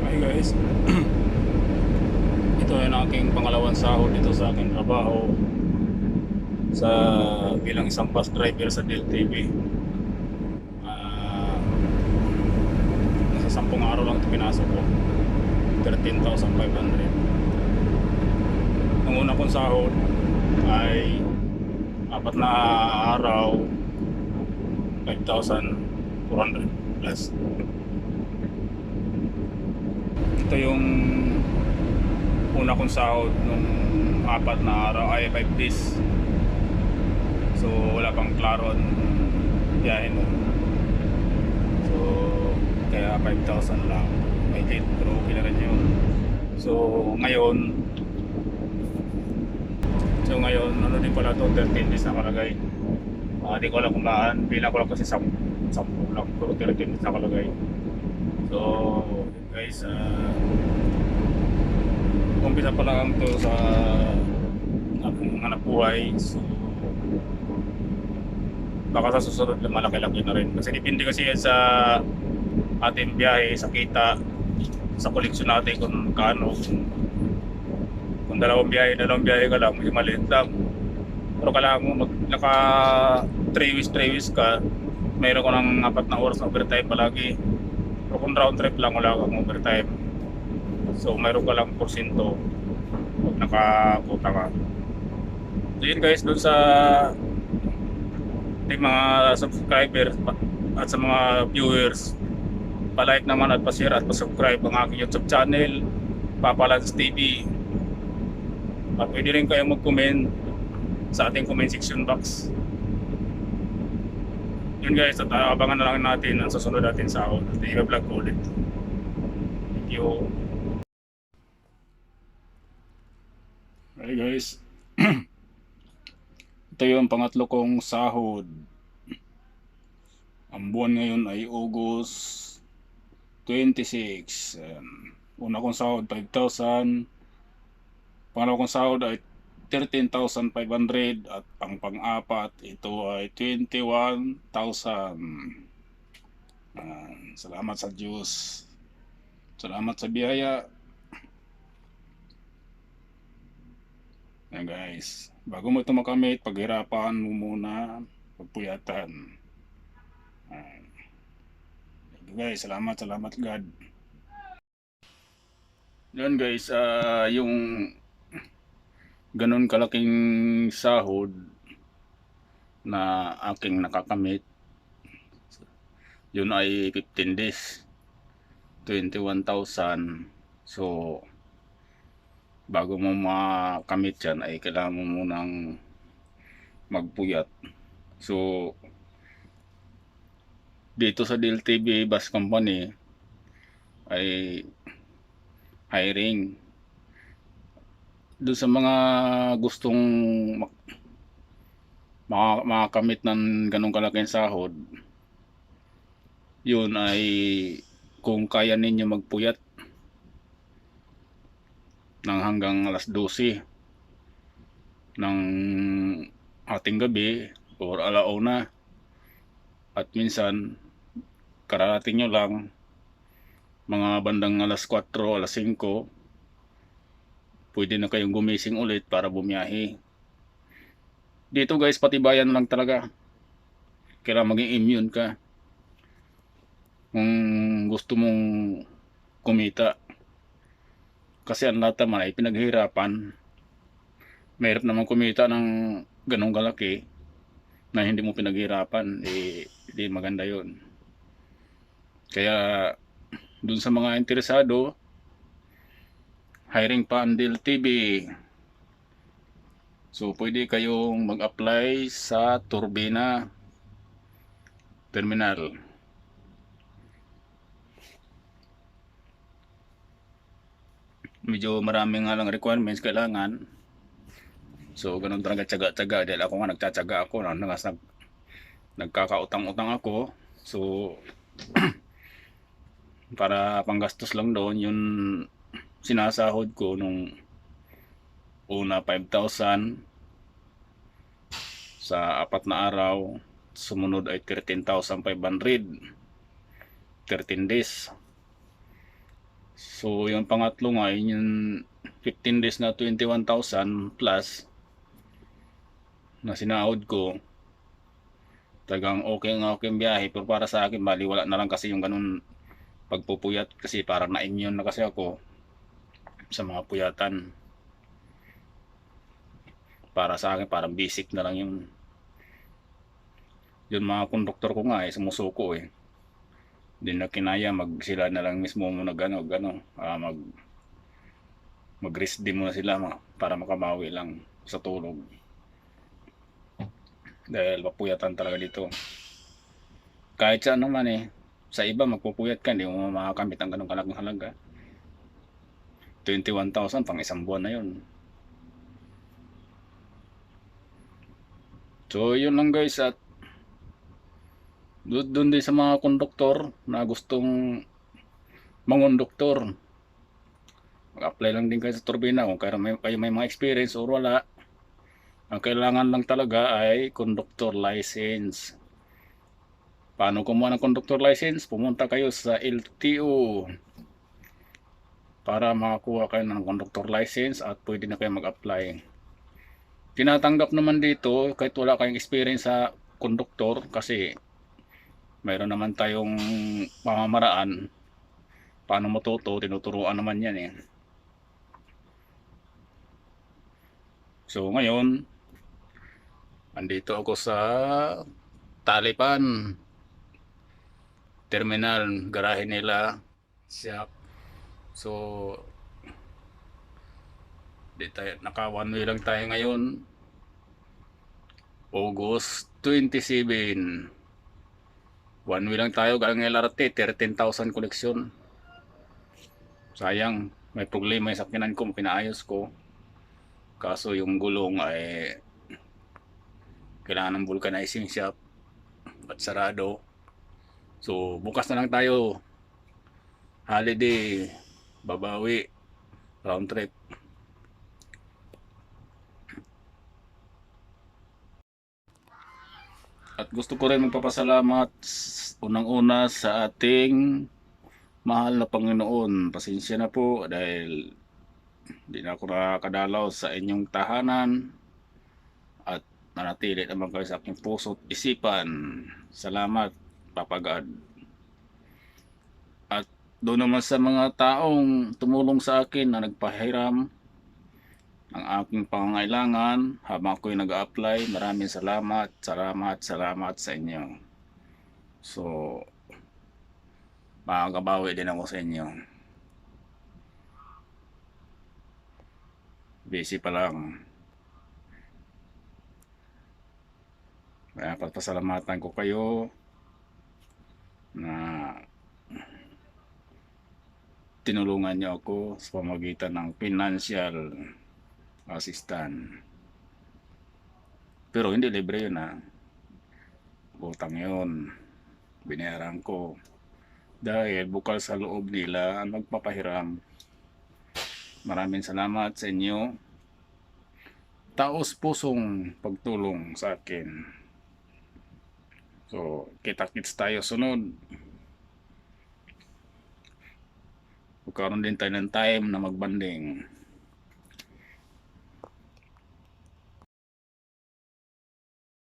Hi guys, ito yung aking pangalawang sahod dito sa aking trabaho sa bilang isang bus driver sa DelTV. Ah, Nasa 10 araw lang ito pinasok ko, 13,500. Ang una kong sahod ay 4 na araw, 5,400 plus. Ito yung una kong sahod nung 4 na araw ay 5 days. So wala pang klaro ang biyahe nun. So kaya 5,000 lang. May late pero okay na rin yun. So ngayon ano din pala to, 13 days nakalagay. Di ko alam kung laan. Bilang ko lang kasi 10 lang. Pero 13 days nakalagay. So guys, umpisa pa lang to sa aking hanap buhay. So baka sa susunod na malaki-laki na rin kasi depende kasi yan sa ating biyahe, sa kita, sa koleksyon natin kung kaano. Kung dalawang biyahe ka lang, medyo maliit lang, pero kailangan mo naka 3 weeks ka, mayroon ko ng 4 na oras na overtime palagi. Pero kung round trip lang, wala kang overtime, so mayroon ka lang porsyento pag nakakuta ka. So yun guys, dun sa ating mga subscribers at sa mga viewers, pa-like naman at pa-share at pa-subscribe ang aking YouTube channel, Papa Lance TV. At pwede rin kayong mag-comment sa ating comment section box. Yun guys, at abangan na lang natin ang susunod natin sahod at i-vlog ko ulit. Thank you. Hey guys, ito yung pangatlo kong sahod. Ang buwan ngayon ay August 26. Una kong sahod 5,000. Pangalawa kong sahod ay 13,500. At ang pang-apat ito ay 21,000. Salamat sa Diyos. Salamat sa biyaya. Ayan guys, bago mo ito makamit, paghirapan mo muna, pagpuyatan. Thank you guys, salamat God. Yan guys, yung ganun kalaking sahod na aking nakakamit, yun ay 15 days, 21,000. So bago mo makamit yan ay kailangan mo munang magpuyat. So dito sa DelTV Bus Company ay hiring. Doon sa mga gustong makakamit ng ganong kalaking sahod, yun ay kung kaya ninyo magpuyat ng hanggang alas 12 ng ating gabi or alauna, at minsan kararating nyo lang mga bandang alas 4, alas 5, pwede na kayong gumising ulit para bumiyahe. Dito guys, patibayan lang talaga. Kailangan maging immune ka kung gusto mong kumita. Kasi ang lahat naman ay pinaghirapan. Mahirap naman kumita ng ganong kalaki na hindi mo pinaghirapan. Hindi maganda yon. Kaya dun sa mga interesado, hiring pa ang DelTV. So pwede kayong mag-apply sa Turbina Terminal. Medyo maraming nga lang requirements kailangan. So ganun talaga, tsaga-tsaga. Dahil ako nga nagtsatsaga ako, nagkakautang-utang ako. So para panggastos lang doon yung sinasahod ko nung una 5,000 sa 4 na araw, sumunod ay 13,500, 13 days. So yung pangatlo nga, yun yung 15 days na 21,000 plus na sinahod ko. Talagang okay nga okay ang biyahe, pero para sa akin bali wala na lang kasi yung ganun pagpupuyat, kasi parang na-immune na kasi ako sa mga puyatan. Para sa akin parang basic na lang yung mga konduktor ko nga sumusuko hindi na kinaya, sila na lang mismo muna mag rest din muna sila para makabawi lang sa tulog, dahil papuyatan talaga dito. Kahit saan naman sa iba magpupuyat ka, hindi mo makakamit ang ganong kalaking halaga. 21,000 pang isang buwan na yun. So yun lang guys, at doon din sa mga konduktor na gustong mangonduktor, mag-apply lang din kayo sa turbina kung kayo may mga experience or wala. Ang kailangan lang talaga ay conductor license. Paano kumuha ng conductor license? Pumunta kayo sa LTO para makakuha kayo ng conductor license at pwede na kayo mag-apply. Tinatanggap naman dito kahit wala kayong experience sa conductor, kasi mayroon naman tayong pamamaraan paano matuto, tinuturuan naman yan So ngayon, andito ako sa Talipan terminal, garahe nila, shop. So naka one way lang tayo ngayon, August 27. One way lang tayo galing LRT, 13,000 koleksyon. Sayang, may problema yung sakyanan ko, pinaayos ko. Kaso yung gulong ay kailangan ng vulcanizing shop at sarado. So bukas na lang tayo, holiday, babawi, round trip. At gusto ko rin magpapasalamat unang-una sa ating mahal na Panginoon. Pasensya na po dahil hindi na ako nakakadalaw sa inyong tahanan, at nanatili naman kayo sa aking puso't isipan. Salamat, Papa God. At doon naman sa mga taong tumulong sa akin na nagpahiram ang aking pangangailangan habang ako'y nag-a-apply, maraming salamat sa inyo. So makakabawi din ako sa inyo. Busy pa lang. Kaya pasalamatan ko kayo na tinulungan niyo ako sa pamamagitan ng financial assistant. Pero hindi libre yun utang yun, binayaran ko dahil bukal sa loob nila ang magpapahiram. Maraming salamat sa inyo, taos pusong pagtulong sa akin. So kita-kits tayo sunod. Magkaroon din tayo ng time na magbanding.